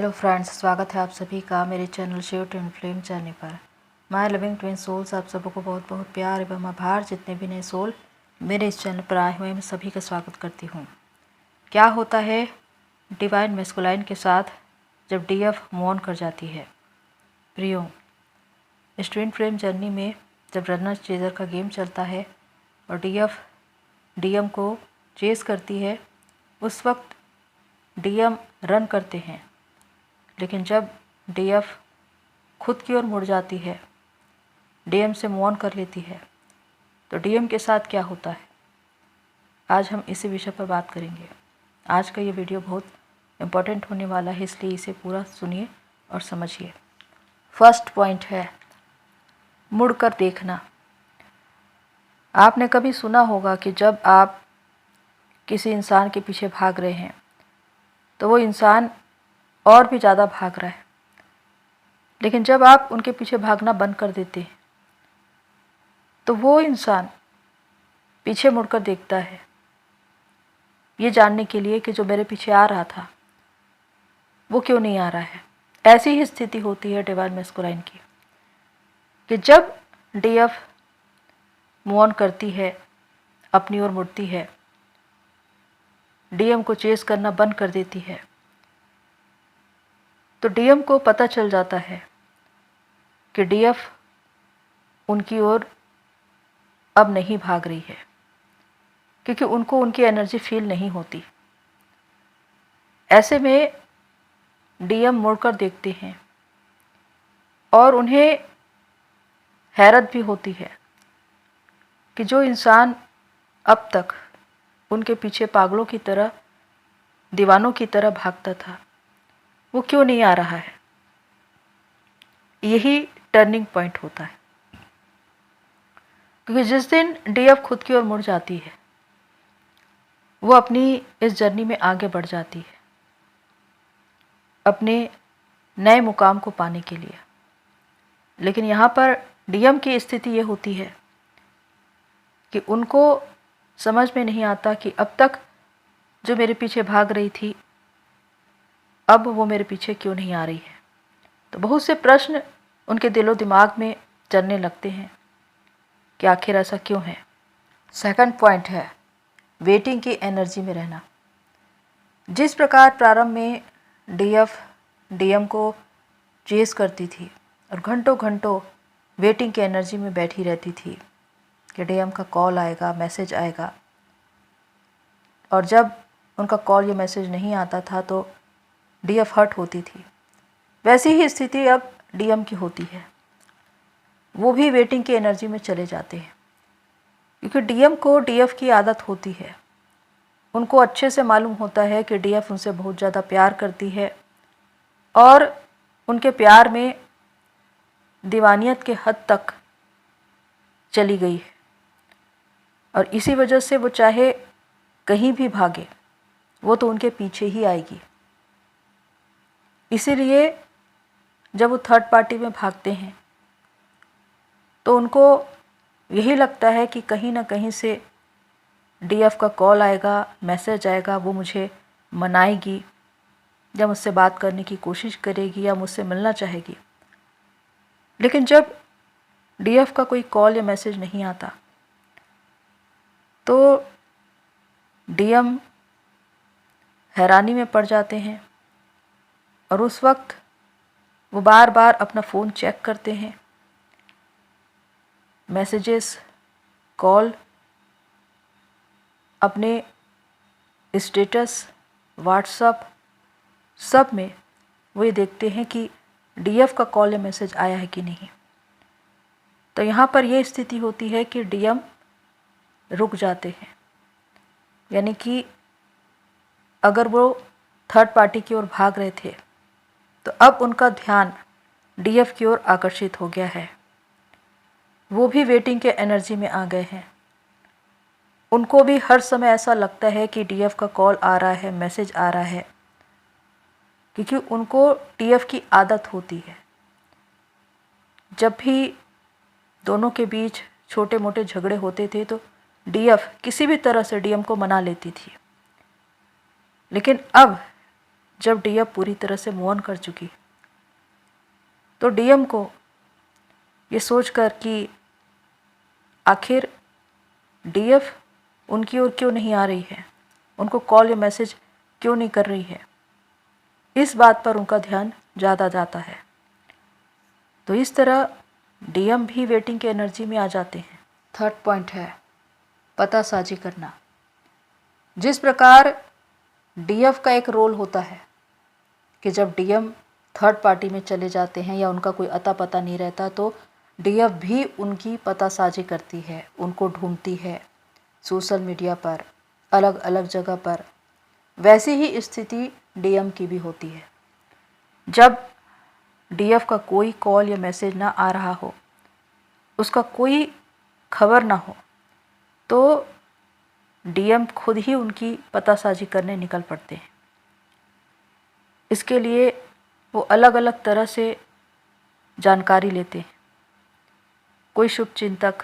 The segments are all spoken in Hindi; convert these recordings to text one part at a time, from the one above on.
हेलो फ्रेंड्स, स्वागत है आप सभी का मेरे channel share twin flame channel पर। माय लविंग ट्विन सोल्स, आप सबको बहुत बहुत प्यार एवं आभार। जितने भी नए सोल मेरे इस चैनल पर आए हुए हैं, मैं सभी का स्वागत करती हूँ। क्या होता है डिवाइन मैस्कुलाइन के साथ जब डीएफ मूव ऑन कर जाती है? प्रियो, इस ट्विन फ्लेम जर्नी में जब रनर चेजर का गेम चलता है और डीएफ डीएम को चेस करती है, उस वक्त डीएम रन करते हैं। लेकिन जब डीएफ खुद की ओर मुड़ जाती है, डीएम से मूव ऑन कर लेती है, तो डीएम के साथ क्या होता है, आज हम इसी विषय पर बात करेंगे। आज का ये वीडियो बहुत इम्पोर्टेंट होने वाला है, इसलिए इसे पूरा सुनिए और समझिए। फर्स्ट पॉइंट है मुड़कर देखना। आपने कभी सुना होगा कि जब आप किसी इंसान के पीछे भाग रहे हैं तो वो इंसान और भी ज़्यादा भाग रहा है, लेकिन जब आप उनके पीछे भागना बंद कर देते हैं तो वो इंसान पीछे मुड़कर देखता है, ये जानने के लिए कि जो मेरे पीछे आ रहा था वो क्यों नहीं आ रहा है। ऐसी ही स्थिति होती है डिवाइन मैस्कुलाइन की कि जब डीएफ मूव ऑन करती है, अपनी ओर मुड़ती है, डीएम को चेस करना बंद कर देती है, तो डीएम को पता चल जाता है कि डीएफ उनकी ओर अब नहीं भाग रही है, क्योंकि उनको उनकी एनर्जी फील नहीं होती। ऐसे में डीएम मुड़कर देखते हैं और उन्हें हैरत भी होती है कि जो इंसान अब तक उनके पीछे पागलों की तरह, दीवानों की तरह भागता था, वो क्यों नहीं आ रहा है। यही टर्निंग पॉइंट होता है, क्योंकि जिस दिन डीएफ खुद की ओर मुड़ जाती है, वो अपनी इस जर्नी में आगे बढ़ जाती है अपने नए मुकाम को पाने के लिए। लेकिन यहाँ पर डीएम की स्थिति ये होती है कि उनको समझ में नहीं आता कि अब तक जो मेरे पीछे भाग रही थी, अब वो मेरे पीछे क्यों नहीं आ रही है। तो बहुत से प्रश्न उनके दिलो दिमाग में चलने लगते हैं कि आखिर ऐसा क्यों है। सेकंड पॉइंट है वेटिंग की एनर्जी में रहना। जिस प्रकार प्रारंभ में डीएफ डीएम को चेस करती थी और घंटों घंटों वेटिंग की एनर्जी में बैठी रहती थी कि डीएम का कॉल आएगा, मैसेज आएगा, और जब उनका कॉल या मैसेज नहीं आता था तो डीएफ हर्ट होती थी, वैसी ही स्थिति अब डीएम की होती है। वो भी वेटिंग की एनर्जी में चले जाते हैं, क्योंकि डीएम को डीएफ की आदत होती है। उनको अच्छे से मालूम होता है कि डीएफ उनसे बहुत ज़्यादा प्यार करती है और उनके प्यार में दीवानियत के हद तक चली गई है, और इसी वजह से वो चाहे कहीं भी भागे, वो तो उनके पीछे ही आएगी। इसीलिए जब वो थर्ड पार्टी में भागते हैं तो उनको यही लगता है कि कहीं ना कहीं से डीएफ का कॉल आएगा, मैसेज आएगा, वो मुझे मनाएगी या मुझसे बात करने की कोशिश करेगी या मुझसे मिलना चाहेगी। लेकिन जब डीएफ का कोई कॉल या मैसेज नहीं आता तो डीएम हैरानी में पड़ जाते हैं और उस वक्त वो बार बार अपना फ़ोन चेक करते हैं। मैसेजेस, कॉल, अपने स्टेटस, व्हाट्सएप, सब में वो ये देखते हैं कि डीएफ का कॉल या मैसेज आया है कि नहीं। तो यहाँ पर ये स्थिति होती है कि डीएम रुक जाते हैं, यानी कि अगर वो थर्ड पार्टी की ओर भाग रहे थे तो अब उनका ध्यान डीएफ की ओर आकर्षित हो गया है। वो भी वेटिंग के एनर्जी में आ गए हैं। उनको भी हर समय ऐसा लगता है कि डीएफ का कॉल आ रहा है, मैसेज आ रहा है, क्योंकि उनको डीएफ की आदत होती है। जब भी दोनों के बीच छोटे मोटे झगड़े होते थे तो डीएफ किसी भी तरह से डीएम को मना लेती थी, लेकिन अब जब डीएफ पूरी तरह से मूव ऑन कर चुकी, तो डीएम को ये सोचकर कि आखिर डीएफ उनकी ओर क्यों नहीं आ रही है, उनको कॉल या मैसेज क्यों नहीं कर रही है, इस बात पर उनका ध्यान ज़्यादा जाता है। तो इस तरह डीएम भी वेटिंग की एनर्जी में आ जाते हैं। थर्ड पॉइंट है पतासाजी करना। जिस प्रकार डीएफ का एक रोल होता है कि जब डीएम थर्ड पार्टी में चले जाते हैं या उनका कोई अता पता नहीं रहता, तो डीएफ भी उनकी पतासाजी करती है, उनको ढूंढती है सोशल मीडिया पर, अलग अलग जगह पर। वैसी ही स्थिति डीएम की भी होती है। जब डीएफ का कोई कॉल या मैसेज ना आ रहा हो, उसका कोई खबर ना हो, तो डीएम खुद ही उनकी पतासाजी करने निकल पड़ते हैं। इसके लिए वो अलग अलग तरह से जानकारी लेते हैं। कोई शुभचिंतक,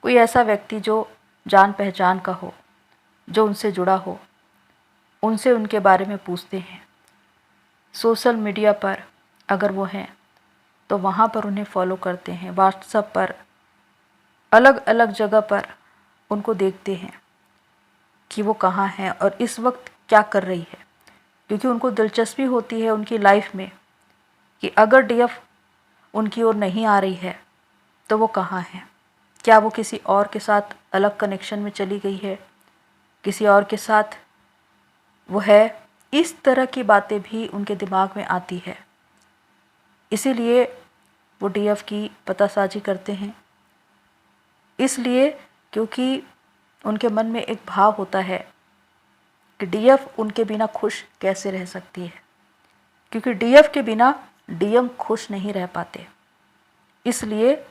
कोई ऐसा व्यक्ति जो जान पहचान का हो, जो उनसे जुड़ा हो, उनसे उनके बारे में पूछते हैं। सोशल मीडिया पर अगर वो हैं तो वहाँ पर उन्हें फॉलो करते हैं। व्हाट्सएप पर, अलग अलग जगह पर उनको देखते हैं कि वो कहाँ हैं और इस वक्त क्या कर रही है, क्योंकि उनको दिलचस्पी होती है उनकी लाइफ में कि अगर डीएफ उनकी ओर नहीं आ रही है तो वो कहाँ है, क्या वो किसी और के साथ अलग कनेक्शन में चली गई है, किसी और के साथ वो है। इस तरह की बातें भी उनके दिमाग में आती है, इसीलिए वो डीएफ की पतासाजी करते हैं। इसलिए क्योंकि उनके मन में एक भाव होता है कि डीएफ उनके बिना खुश कैसे रह सकती है, क्योंकि डीएफ के बिना डीएम खुश नहीं रह पाते। इसलिए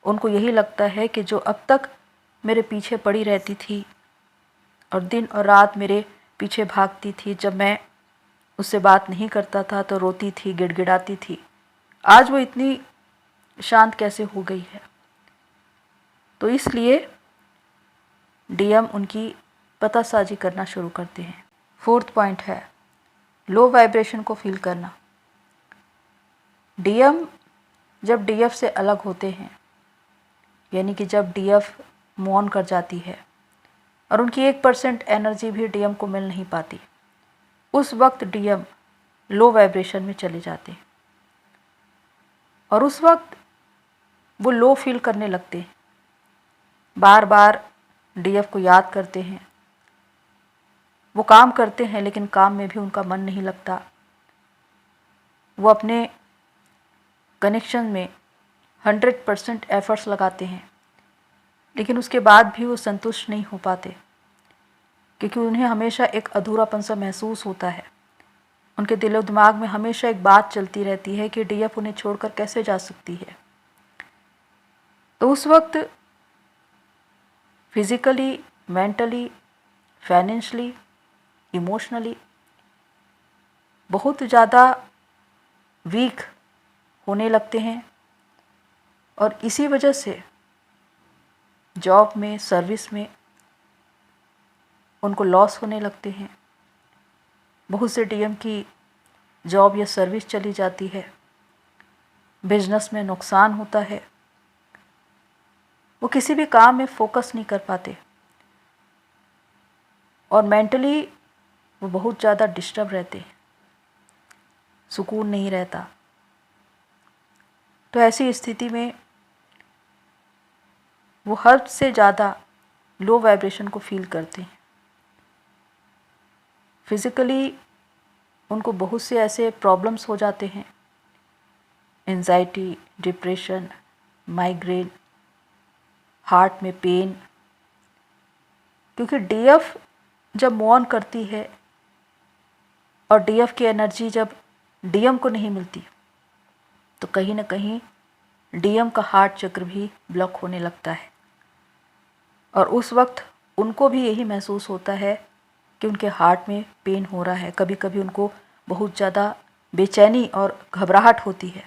उनको यही लगता है कि जो अब तक मेरे पीछे पड़ी रहती थी और दिन और रात मेरे पीछे भागती थी, जब मैं उससे बात नहीं करता था तो रोती थी, गिड़गिड़ाती थी, आज वो इतनी शांत कैसे हो गई है। तो इसलिए डीएम उनकी पतासाजी करना शुरू करते हैं। फोर्थ पॉइंट है लो वाइब्रेशन को फील करना। डीएम जब डीएफ से अलग होते हैं, यानी कि जब डीएफ मूव ऑन कर जाती है और उनकी 1% एनर्जी भी डीएम को मिल नहीं पाती, उस वक्त डीएम लो वाइब्रेशन में चले जाते हैं और उस वक्त वो लो फील करने लगते हैं। बार बार डीएफ को याद करते हैं, वो काम करते हैं लेकिन काम में भी उनका मन नहीं लगता। वो अपने कनेक्शन में 100% एफर्ट्स लगाते हैं, लेकिन उसके बाद भी वो संतुष्ट नहीं हो पाते, क्योंकि उन्हें हमेशा एक अधूरापन सा महसूस होता है। उनके दिलो दिमाग में हमेशा एक बात चलती रहती है कि डीएफ उन्हें छोड़कर कैसे जा सकती है। तो उस वक्त फिजिकली, मेंटली, फाइनेंशियली, इमोशनली बहुत ज़्यादा वीक होने लगते हैं और इसी वजह से जॉब में, सर्विस में उनको लॉस होने लगते हैं। बहुत से डीएम की जॉब या सर्विस चली जाती है, बिजनेस में नुकसान होता है, वो किसी भी काम में फोकस नहीं कर पाते और मेंटली वो बहुत ज़्यादा डिस्टर्ब रहते हैं, सुकून नहीं रहता। तो ऐसी स्थिति में वो हद से ज़्यादा लो वाइब्रेशन को फील करते हैं। फिज़िकली उनको बहुत से ऐसे प्रॉब्लम्स हो जाते हैं, एंजाइटी, डिप्रेशन, माइग्रेन, हार्ट में पेन, क्योंकि डीएफ जब मूव ऑन करती है और डीएफ की एनर्जी जब डीएम को नहीं मिलती, तो कहीं ना कहीं डीएम का हार्ट चक्र भी ब्लॉक होने लगता है और उस वक्त उनको भी यही महसूस होता है कि उनके हार्ट में पेन हो रहा है। कभी कभी उनको बहुत ज़्यादा बेचैनी और घबराहट होती है।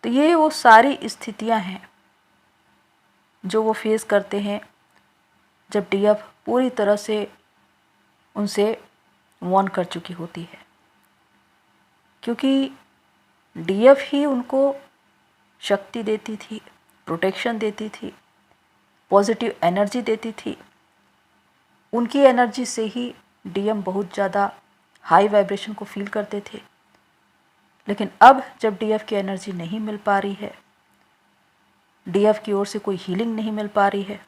तो ये वो सारी स्थितियां हैं जो वो फेस करते हैं जब डीएफ पूरी तरह से उनसे वॉर्न कर चुकी होती है, क्योंकि डीएफ ही उनको शक्ति देती थी, प्रोटेक्शन देती थी, पॉजिटिव एनर्जी देती थी। उनकी एनर्जी से ही डीएम बहुत ज़्यादा हाई वाइब्रेशन को फील करते थे। लेकिन अब जब डीएफ की एनर्जी नहीं मिल पा रही है, डीएफ की ओर से कोई हीलिंग नहीं मिल पा रही है,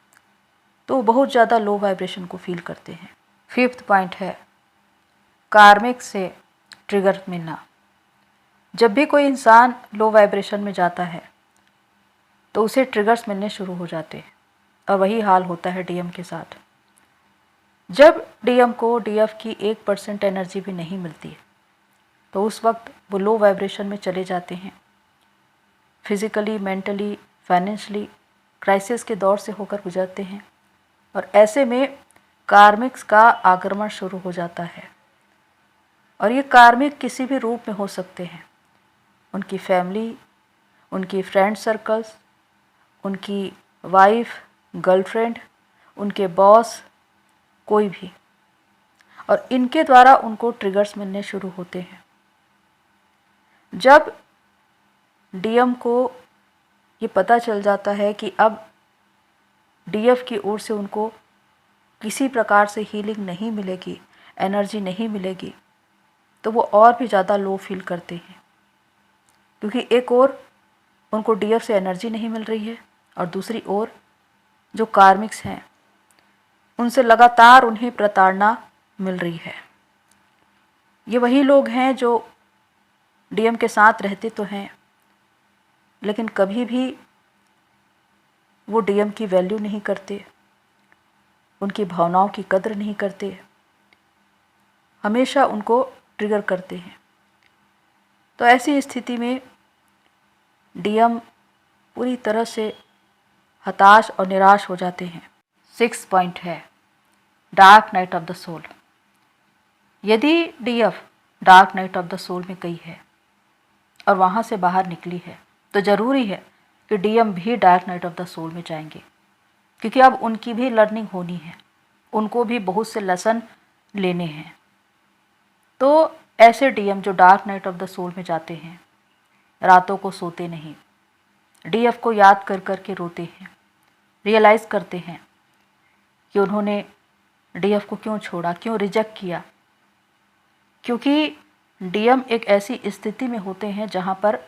तो वो बहुत ज़्यादा लो वाइब्रेशन को फील करते हैं। 5th पॉइंट है कार्मिक से ट्रिगर मिलना। जब भी कोई इंसान लो वाइब्रेशन में जाता है तो उसे ट्रिगर्स मिलने शुरू हो जाते हैं, और वही हाल होता है डीएम के साथ। जब डीएम को डीएफ की 1% एनर्जी भी नहीं मिलती तो उस वक्त वो लो वाइब्रेशन में चले जाते हैं। फिज़िकली, मेंटली, फाइनेंशियली क्राइसिस के दौर से होकर गुजरते हैं, और ऐसे में कार्मिक्स का आक्रमण शुरू हो जाता है। और ये कार्मिक किसी भी रूप में हो सकते हैं, उनकी फैमिली, उनकी फ्रेंड सर्कल्स, उनकी वाइफ, गर्लफ्रेंड, उनके बॉस, कोई भी, और इनके द्वारा उनको ट्रिगर्स मिलने शुरू होते हैं। जब डीएम को ये पता चल जाता है कि अब डीएफ की ओर से उनको किसी प्रकार से हीलिंग नहीं मिलेगी, एनर्जी नहीं मिलेगी, तो वो और भी ज़्यादा लो फील करते हैं, क्योंकि एक ओर उनको डीएफ से एनर्जी नहीं मिल रही है, और दूसरी ओर जो कार्मिक्स हैं उनसे लगातार उन्हें प्रताड़ना मिल रही है। ये वही लोग हैं जो डीएम के साथ रहते तो हैं, लेकिन कभी भी वो डीएम की वैल्यू नहीं करते, उनकी भावनाओं की कद्र नहीं करते, हमेशा उनको ट्रिगर करते हैं। तो ऐसी स्थिति में डीएम पूरी तरह से हताश और निराश हो जाते हैं। 6th पॉइंट है dark night of the soul. यदि डीएफ dark night of the soul में गई है और वहाँ से बाहर निकली है, तो ज़रूरी है कि डीएम भी dark night of the soul में जाएंगे, क्योंकि अब उनकी भी लर्निंग होनी है, उनको भी बहुत से लेसन लेने हैं। तो ऐसे डीएम जो dark night of the soul में जाते हैं, रातों को सोते नहीं, डीएफ को याद कर कर के रोते हैं, रियलाइज़ करते हैं कि उन्होंने डीएफ को क्यों छोड़ा, क्यों रिजेक्ट किया। क्योंकि डीएम एक ऐसी स्थिति में होते हैं जहाँ पर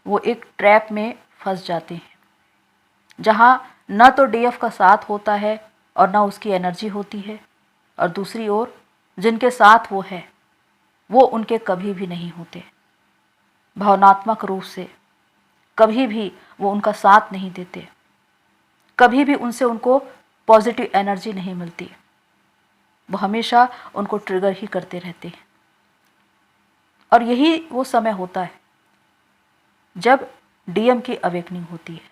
वो एक ट्रैप में फंस जाते हैं, जहाँ न तो डीएफ का साथ होता है और न उसकी एनर्जी होती है, और दूसरी ओर जिनके साथ वो है वो उनके कभी भी नहीं होते। भावनात्मक रूप से कभी भी वो उनका साथ नहीं देते, कभी भी उनको पॉजिटिव एनर्जी नहीं मिलती, वो हमेशा उनको ट्रिगर ही करते रहते हैं। और यही वो समय होता है जब डीएम की अवेकनिंग होती है।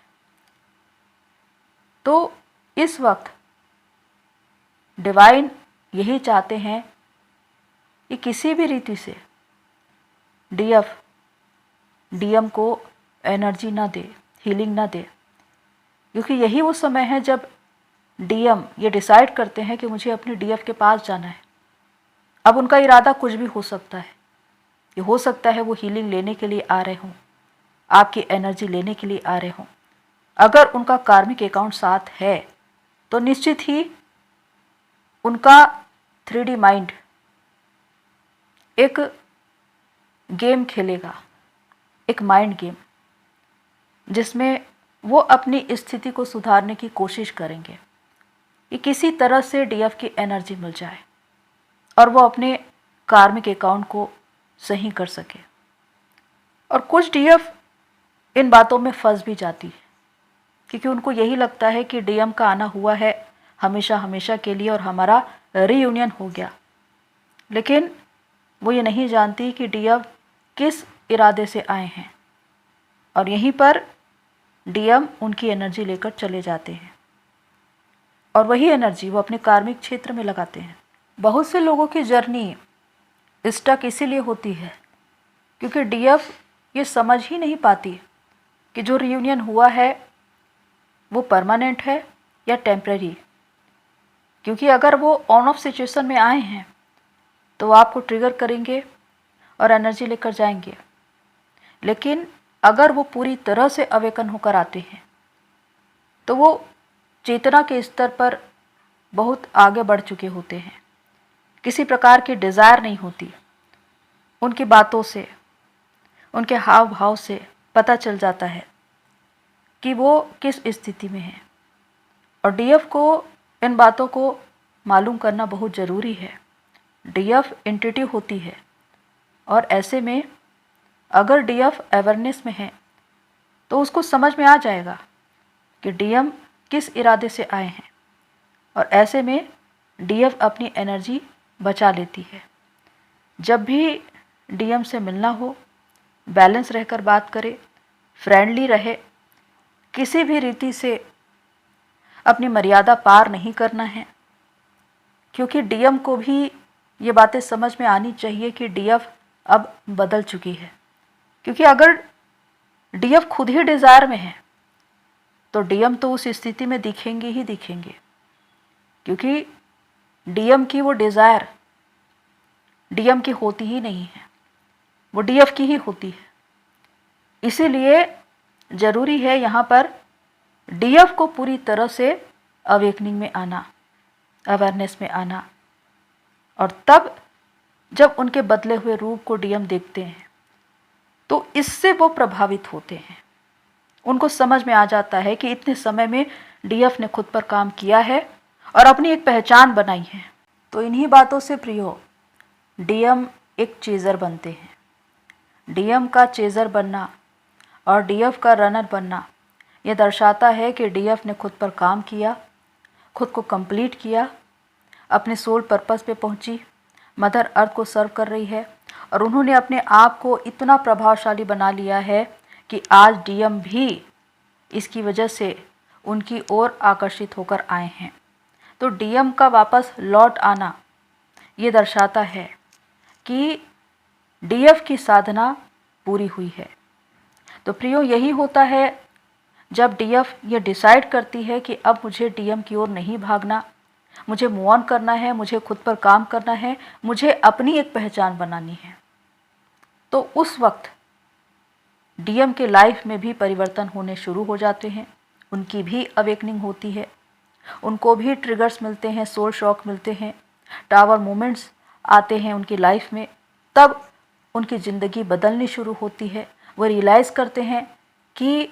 तो इस वक्त डिवाइन यही चाहते हैं कि किसी भी रीति से डीएफ डीएम को एनर्जी ना दे, हीलिंग ना दे, क्योंकि यही वो समय है जब डीएम ये डिसाइड करते हैं कि मुझे अपने डीएफ के पास जाना है। अब उनका इरादा कुछ भी हो सकता है, ये हो सकता है वो हीलिंग लेने के लिए आ रहे हों, आपकी एनर्जी लेने के लिए आ रहे हों। अगर उनका कार्मिक अकाउंट साथ है तो निश्चित ही उनका 3D माइंड एक गेम खेलेगा, एक माइंड गेम, जिसमें वो अपनी स्थिति को सुधारने की कोशिश करेंगे कि किसी तरह से डीएफ की एनर्जी मिल जाए और वो अपने कार्मिक अकाउंट को सही कर सके। और कुछ डीएफ इन बातों में फंस भी जाती है, क्योंकि उनको यही लगता है कि डीएम का आना हुआ है हमेशा हमेशा के लिए और हमारा रीयूनियन हो गया। लेकिन वो ये नहीं जानती कि डीएम किस इरादे से आए हैं, और यहीं पर डीएम उनकी एनर्जी लेकर चले जाते हैं और वही एनर्जी वो अपने कार्मिक क्षेत्र में लगाते हैं। बहुत से लोगों की जर्नी स्टक इसीलिए होती है क्योंकि डीएफ ये समझ ही नहीं पाती कि जो रियूनियन हुआ है वो परमानेंट है या टेम्परेरी। क्योंकि अगर वो ऑन ऑफ सिचुएशन में आए हैं तो वो आपको ट्रिगर करेंगे और एनर्जी लेकर जाएंगे। लेकिन अगर वो पूरी तरह से अवेकन होकर आते हैं तो वो चेतना के स्तर पर बहुत आगे बढ़ चुके होते हैं। किसी प्रकार की डिज़ायर नहीं होती। उनकी बातों से, उनके हाव भाव से पता चल जाता है कि वो किस स्थिति में हैं। और डीएफ को इन बातों को मालूम करना बहुत ज़रूरी है। डीएफ एंटिटी होती है और ऐसे में अगर डीएफ अवेयरनेस में है तो उसको समझ में आ जाएगा कि डीएम किस इरादे से आए हैं, और ऐसे में डीएफ अपनी एनर्जी बचा लेती है। जब भी डीएम से मिलना हो, बैलेंस रहकर बात करे, फ्रेंडली रहे, किसी भी रीति से अपनी मर्यादा पार नहीं करना है, क्योंकि डीएम को भी ये बातें समझ में आनी चाहिए कि डीएफ अब बदल चुकी है। क्योंकि अगर डीएफ खुद ही डिज़ायर में है तो डीएम तो उस स्थिति में दिखेंगे ही दिखेंगे, क्योंकि डीएम की वो डिज़ायर डीएम की होती ही नहीं है, वो डीएफ की ही होती है। इसीलिए ज़रूरी है यहाँ पर डीएफ को पूरी तरह से अवेकनिंग में आना, अवेयरनेस में आना। और तब जब उनके बदले हुए रूप को डीएम देखते हैं तो इससे वो प्रभावित होते हैं। उनको समझ में आ जाता है कि इतने समय में डीएफ ने खुद पर काम किया है और अपनी एक पहचान बनाई है। तो इन्हीं बातों से प्रियो, डीएम एक चेज़र बनते हैं। डीएम का चेज़र बनना और डीएफ का रनर बनना ये दर्शाता है कि डीएफ ने खुद पर काम किया, खुद को कंप्लीट किया, अपने सोल पर्पस पे पहुंची, मदर अर्थ को सर्व कर रही है, और उन्होंने अपने आप को इतना प्रभावशाली बना लिया है कि आज डीएम भी इसकी वजह से उनकी ओर आकर्षित होकर आए हैं। तो डीएम का वापस लौट आना ये दर्शाता है कि डीएफ की साधना पूरी हुई है। तो प्रियो, यही होता है जब डीएफ ये डिसाइड करती है कि अब मुझे डीएम की ओर नहीं भागना, मुझे मूव ऑन करना है, मुझे खुद पर काम करना है, मुझे अपनी एक पहचान बनानी है। तो उस वक्त डीएम के लाइफ में भी परिवर्तन होने शुरू हो जाते हैं। उनकी भी अवेकनिंग होती है, उनको भी ट्रिगर्स मिलते हैं, सोल शॉक मिलते हैं, टावर मोमेंट्स आते हैं उनकी लाइफ में। तब उनकी ज़िंदगी बदलनी शुरू होती है। वो रियलाइज़ करते हैं कि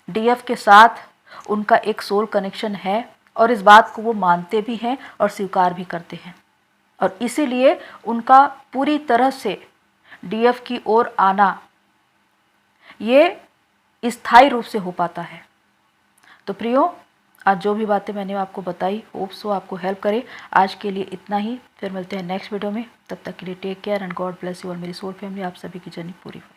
डीएफ के साथ उनका एक सोल कनेक्शन है, और इस बात को वो मानते भी हैं और स्वीकार भी करते हैं। और इसीलिए उनका पूरी तरह से डीएफ की ओर आना ये स्थायी रूप से हो पाता है। तो प्रियो, आज जो भी बातें मैंने आपको बताई, होप सो आपको हेल्प करे। आज के लिए इतना ही, फिर मिलते हैं नेक्स्ट वीडियो में। तब तक के लिए take care and god bless you. और मेरी सोल फैमिली, आप सभी की जर्नी पूरी हो।